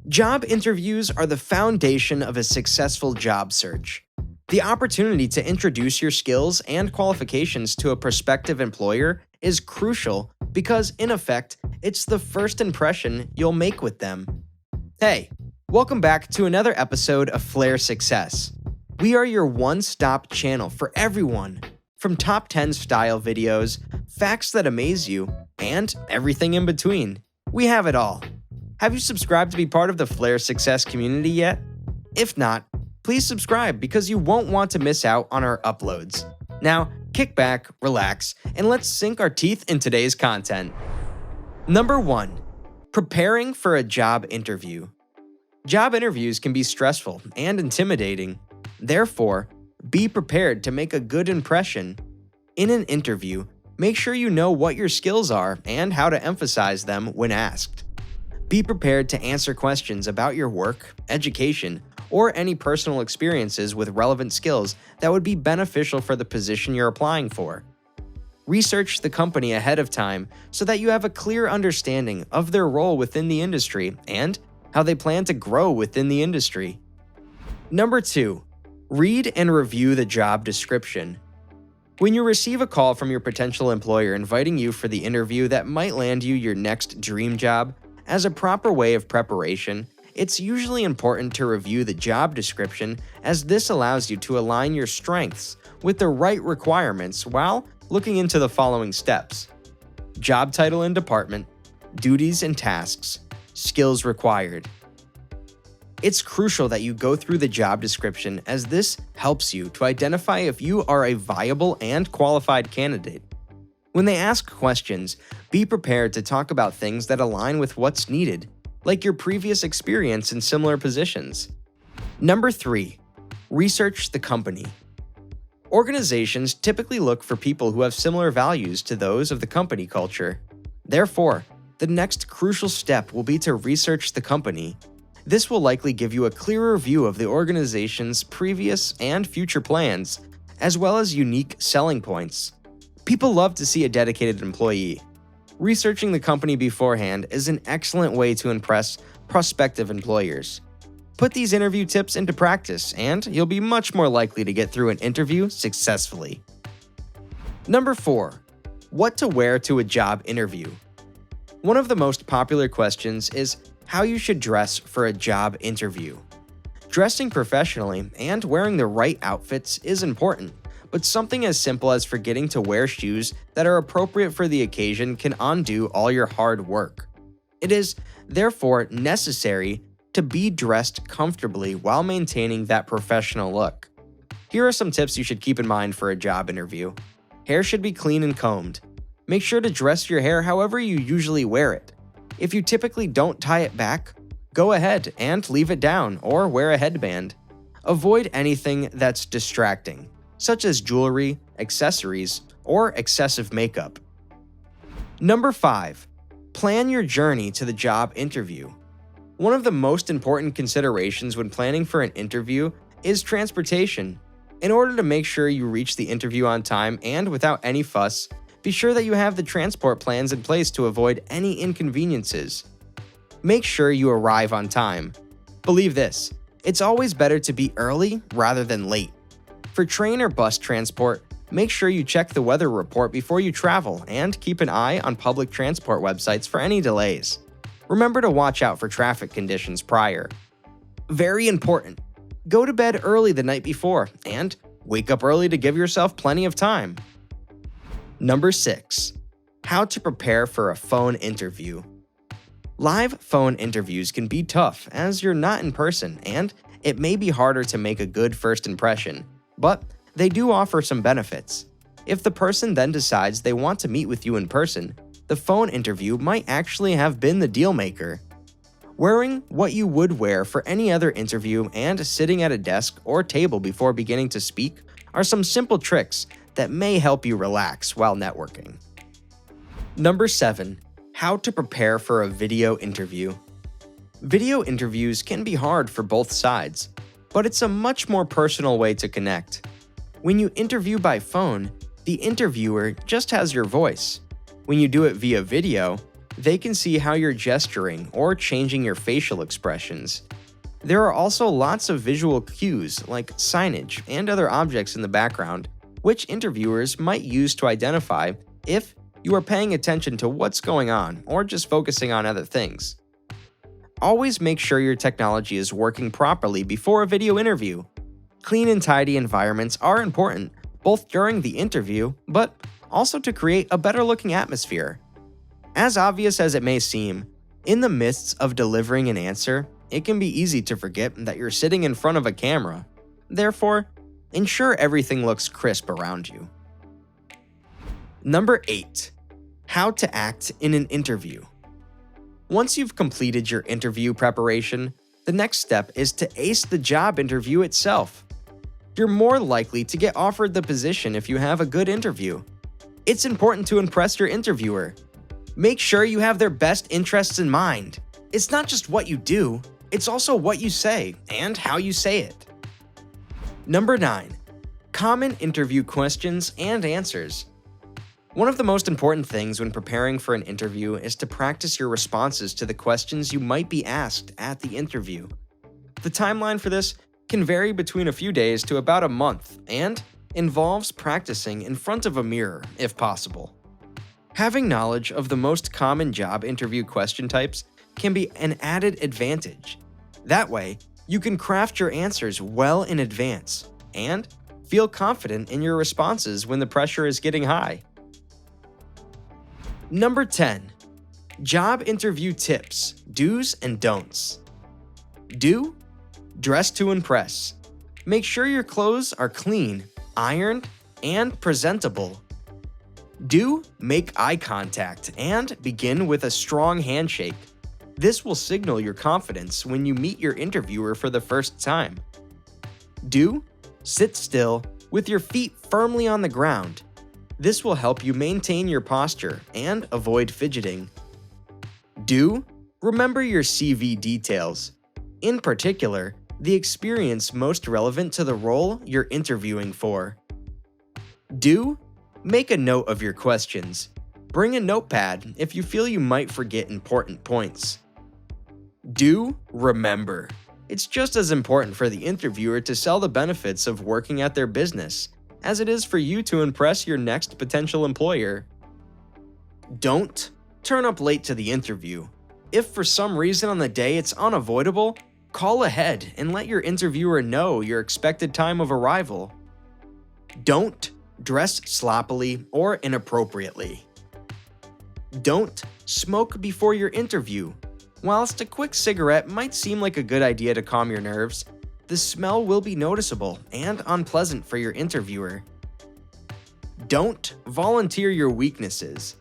Job interviews are the foundation of a successful job search. The opportunity to introduce your skills and qualifications to a prospective employer is crucial because, in effect, it's the first impression you'll make with them. Hey, welcome back to another episode of FlareSuccess. We are your one-stop channel for everyone, from top 10 style videos, facts that amaze you, and everything in between. We have it all. Have you subscribed to be part of the FlareSuccess community yet? If not, please subscribe because you won't want to miss out on our uploads. Now, kick back, relax, and let's sink our teeth in today's content. Number 1. Preparing for a job interview. Job interviews can be stressful and intimidating. Therefore, be prepared to make a good impression. In an interview, make sure you know what your skills are and how to emphasize them when asked. Be prepared to answer questions about your work, education, or any personal experiences with relevant skills that would be beneficial for the position you're applying for. Research the company ahead of time so that you have a clear understanding of their role within the industry and how they plan to grow within the industry. Number 2. Read and review the job description. When you receive a call from your potential employer inviting you for the interview that might land you your next dream job, as a proper way of preparation, it's usually important to review the job description as this allows you to align your strengths with the right requirements while looking into the following steps: job title and department, duties and tasks, skills required. It's crucial that you go through the job description as this helps you to identify if you are a viable and qualified candidate. When they ask questions, be prepared to talk about things that align with what's needed, like your previous experience in similar positions. Number 3. Research the company. Organizations typically look for people who have similar values to those of the company culture. Therefore, the next crucial step will be to research the company. This will likely give you a clearer view of the organization's previous and future plans, as well as unique selling points. People love to see a dedicated employee. Researching the company beforehand is an excellent way to impress prospective employers. Put these interview tips into practice, and you'll be much more likely to get through an interview successfully. Number 4. What to wear to a job interview. One of the most popular questions is how you should dress for a job interview. Dressing professionally and wearing the right outfits is important, but something as simple as forgetting to wear shoes that are appropriate for the occasion can undo all your hard work. It is, therefore, necessary to be dressed comfortably while maintaining that professional look. Here are some tips you should keep in mind for a job interview. Hair should be clean and combed. Make sure to dress your hair however you usually wear it. If you typically don't tie it back, go ahead and leave it down or wear a headband. Avoid anything that's distracting, such as jewelry, accessories, or excessive makeup. Number 5. Plan your journey to the job interview. One of the most important considerations when planning for an interview is transportation. In order to make sure you reach the interview on time and without any fuss, be sure that you have the transport plans in place to avoid any inconveniences. Make sure you arrive on time. Believe this, it's always better to be early rather than late. For train or bus transport, make sure you check the weather report before you travel and keep an eye on public transport websites for any delays. Remember to watch out for traffic conditions prior. Very important, go to bed early the night before and wake up early to give yourself plenty of time. Number 6. How to prepare for a phone interview. Live phone interviews can be tough as you're not in person and it may be harder to make a good first impression, but they do offer some benefits. If the person then decides they want to meet with you in person, the phone interview might actually have been the deal maker. Wearing what you would wear for any other interview and sitting at a desk or table before beginning to speak are some simple tricks that may help you relax while networking. Number 7. How to prepare for a video interview. Video interviews can be hard for both sides, but it's a much more personal way to connect. When you interview by phone, the interviewer just has your voice. When you do it via video, They can see how you're gesturing or changing your facial expressions. There are also lots of visual cues like signage and other objects in the background, which interviewers might use to identify if you are paying attention to what's going on or just focusing on other things. Always make sure your technology is working properly before a video interview. Clean and tidy environments are important, both during the interview, but also to create a better-looking atmosphere. As obvious as it may seem, in the midst of delivering an answer, it can be easy to forget that you're sitting in front of a camera. Therefore, ensure everything looks crisp around you. Number 8. How to act in an interview. Once you've completed your interview preparation, the next step is to ace the job interview itself. You're more likely to get offered the position if you have a good interview. It's important to impress your interviewer. Make sure you have their best interests in mind. It's not just what you do, it's also what you say and how you say it. Number 9. Common interview questions and answers. One of the most important things when preparing for an interview is to practice your responses to the questions you might be asked at the interview. The timeline for this can vary between a few days to about a month and involves practicing in front of a mirror if possible. Having knowledge of the most common job interview question types can be an added advantage. That way, you can craft your answers well in advance and feel confident in your responses when the pressure is getting high. Number 10. Job interview tips, do's and don'ts. Do: dress to impress. Make sure your clothes are clean, ironed, and presentable. Do: make eye contact and begin with a strong handshake. This will signal your confidence when you meet your interviewer for the first time. Do: sit still with your feet firmly on the ground. This will help you maintain your posture and avoid fidgeting. Do: remember your CV details. In particular, the experience most relevant to the role you're interviewing for. Do: make a note of your questions. Bring a notepad if you feel you might forget important points. Do: remember. It's just as important for the interviewer to sell the benefits of working at their business as it is for you to impress your next potential employer. Don't: turn up late to the interview. If for some reason on the day it's unavoidable, call ahead and let your interviewer know your expected time of arrival. Don't: dress sloppily or inappropriately. Don't: smoke before your interview. Whilst a quick cigarette might seem like a good idea to calm your nerves, the smell will be noticeable and unpleasant for your interviewer. Don't: volunteer your weaknesses.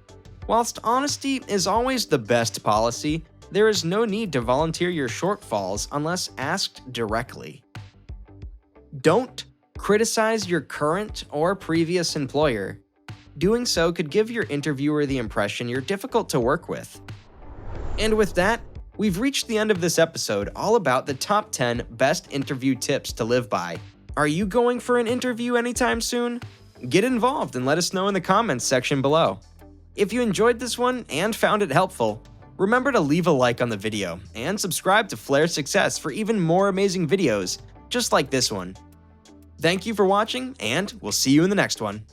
Whilst honesty is always the best policy, there is no need to volunteer your shortfalls unless asked directly. Don't: criticize your current or previous employer. Doing so could give your interviewer the impression you're difficult to work with. And with that, we've reached the end of this episode all about the top 10 best interview tips to live by. Are you going for an interview anytime soon? Get involved and let us know in the comments section below. If you enjoyed this one and found it helpful, remember to leave a like on the video and subscribe to FlareSuccess for even more amazing videos just like this one. Thank you for watching, and we'll see you in the next one.